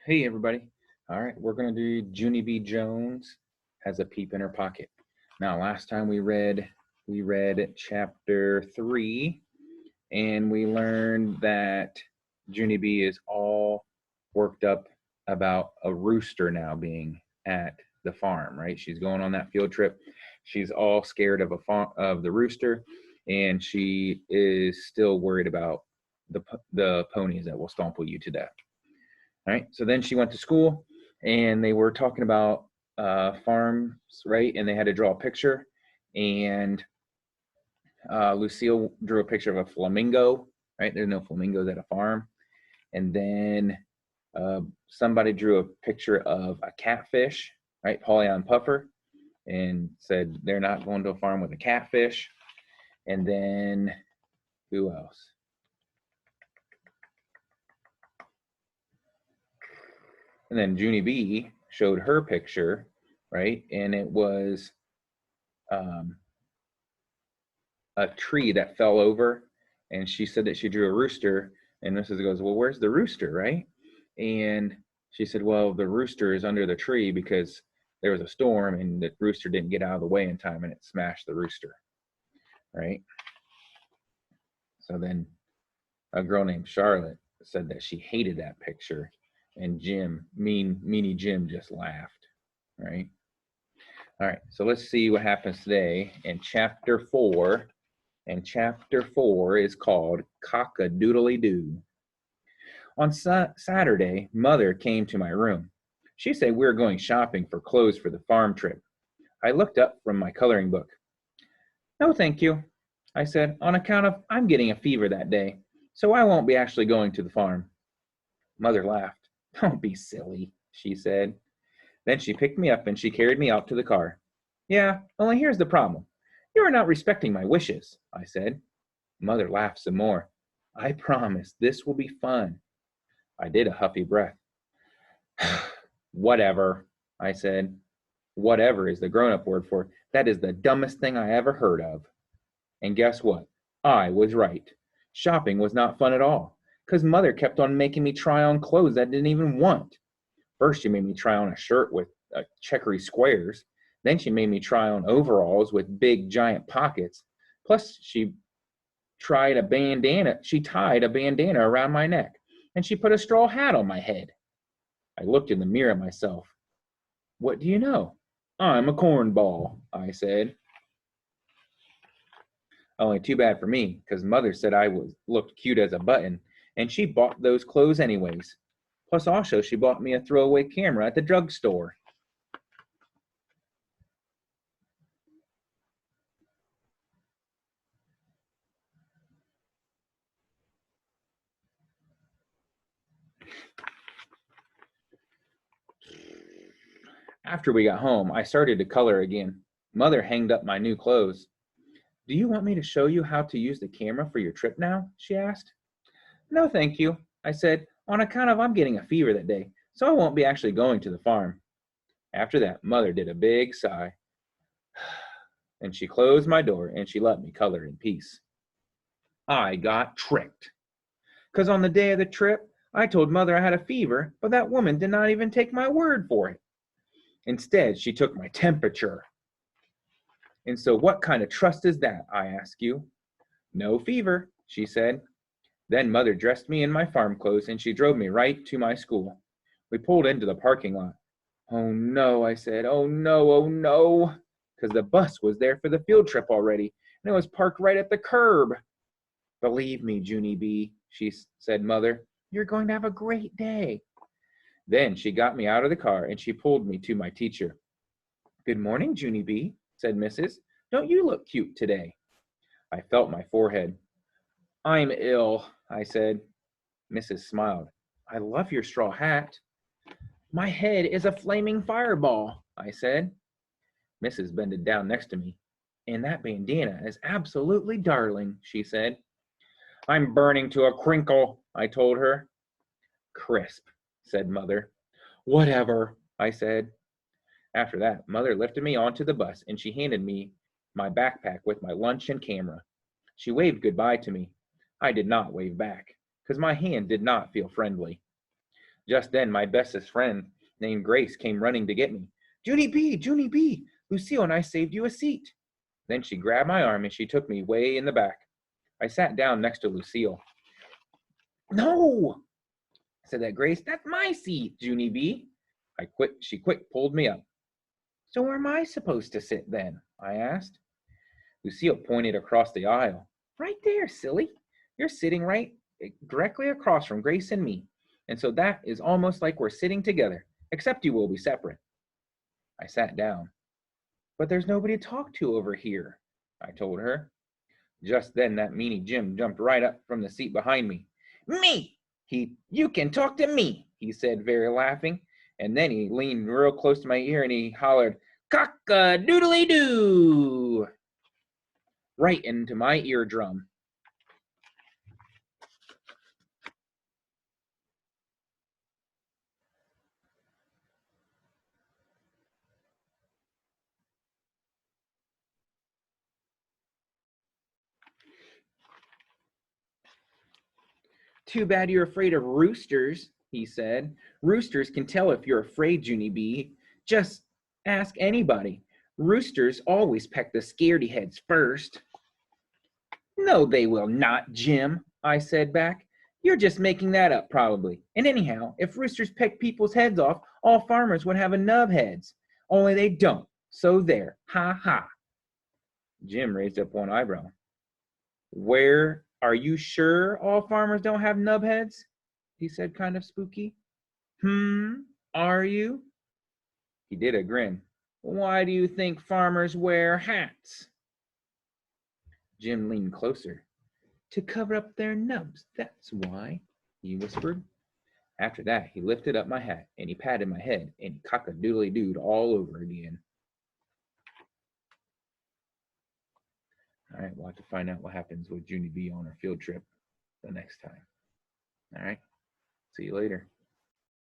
Hey everybody. All right, we're going to do Junie B. Jones has a peep in her pocket. Now, last time we read chapter 3 and we learned that Junie B is all worked up about a rooster now being at the farm, right? She's going on that field trip. She's all scared of of the rooster, and she is still worried about the ponies that will stomp you to death. All right. So then she went to school and they were talking about farms, right? And they had to draw a picture. And Lucille drew a picture of a flamingo, right? There's no flamingos at a farm. And then somebody drew a picture of a catfish, right? Polly Puffer, and said they're not going to a farm with a catfish. And then who else? And then Junie B showed her picture, right? And it was a tree that fell over, and she said that she drew a rooster. And Mrs. goes, well, where's the rooster, right? And she said, well, the rooster is under the tree because there was a storm and the rooster didn't get out of the way in time and it smashed the rooster, right? So then a girl named Charlotte said that she hated that picture, and Meanie Jim just laughed, right? All right, so let's see what happens today in chapter 4. And chapter 4 is called Cock-a-Doodly-Doo. On Saturday, Mother came to my room. She said we were going shopping for clothes for the farm trip. I looked up from my coloring book. No, thank you, I said, on account of I'm getting a fever that day, so I won't be actually going to the farm. Mother laughed. Don't be silly, she said. Then she picked me up and she carried me out to the car. Yeah, only here's the problem. You are not respecting my wishes, I said. Mother laughed some more. I promise this will be fun. I did a huffy breath. Whatever, I said. Whatever is the grown-up word for that is the dumbest thing I ever heard of. And guess what? I was right. Shopping was not fun at all, because Mother kept on making me try on clothes I didn't even want. First, she made me try on a shirt with checkery squares. Then she made me try on overalls with big giant pockets. Plus, she tied a bandana around my neck, and she put a straw hat on my head. I looked in the mirror at myself. What do you know? I'm a cornball, I said. Only too bad for me, because Mother said looked cute as a button, and she bought those clothes anyways. Plus, also, she bought me a throwaway camera at the drugstore. After we got home, I started to color again. Mother hanged up my new clothes. Do you want me to show you how to use the camera for your trip now? She asked. No, thank you, I said, on account of I'm getting a fever that day, so I won't be actually going to the farm. After that, Mother did a big sigh. And she closed my door and she let me color in peace. I got tricked. Because on the day of the trip, I told Mother I had a fever, but that woman did not even take my word for it. Instead, she took my temperature. And so what kind of trust is that, I ask you? No fever, she said. Then Mother dressed me in my farm clothes and she drove me right to my school. We pulled into the parking lot. Oh no, I said, oh no, because the bus was there for the field trip already, and it was parked right at the curb. Believe me, Junie B, said Mother, you're going to have a great day. Then she got me out of the car and she pulled me to my teacher. Good morning, Junie B, said Mrs. Don't you look cute today? I felt my forehead. I'm ill, I said. Mrs. smiled. I love your straw hat. My head is a flaming fireball, I said. Mrs. bended down next to me. And that bandana is absolutely darling, she said. I'm burning to a crinkle, I told her. Crisp, said Mother. Whatever, I said. After that, Mother lifted me onto the bus and she handed me my backpack with my lunch and camera. She waved goodbye to me. I did not wave back, because my hand did not feel friendly. Just then, my bestest friend named Grace came running to get me. Junie B, Lucille and I saved you a seat. Then she grabbed my arm and she took me way in the back. I sat down next to Lucille. No, said that Grace. That's my seat, Junie B. She quick pulled me up. So where am I supposed to sit then? I asked. Lucille pointed across the aisle. Right there, silly. You're sitting right directly across from Grace and me. And so that is almost like we're sitting together, except you will be separate. I sat down. But there's nobody to talk to over here, I told her. Just then that meanie Jim jumped right up from the seat behind me. Me! You can talk to me, he said, very laughing. And then he leaned real close to my ear and he hollered, cock-a-doodly-doo, right into my eardrum. Too bad you're afraid of roosters, he said. Roosters can tell if you're afraid, Junie B. Just ask anybody. Roosters always peck the scaredy heads first. No, they will not, Jim, I said back. You're just making that up, probably. And anyhow, if roosters peck people's heads off, all farmers would have a nub heads. Only they don't. So there. Ha ha. Jim raised up one eyebrow. Where are you sure all farmers don't have nub heads? He said, kind of spooky. Are you? He did a grin. Why do you think farmers wear hats? Jim leaned closer. To cover up their nubs, that's why, he whispered. After that, he lifted up my hat, and he patted my head, and he cock-a-doodly-dooed all over again. All right, we'll have to find out what happens with Junie B on her field trip the next time. All right, see you later.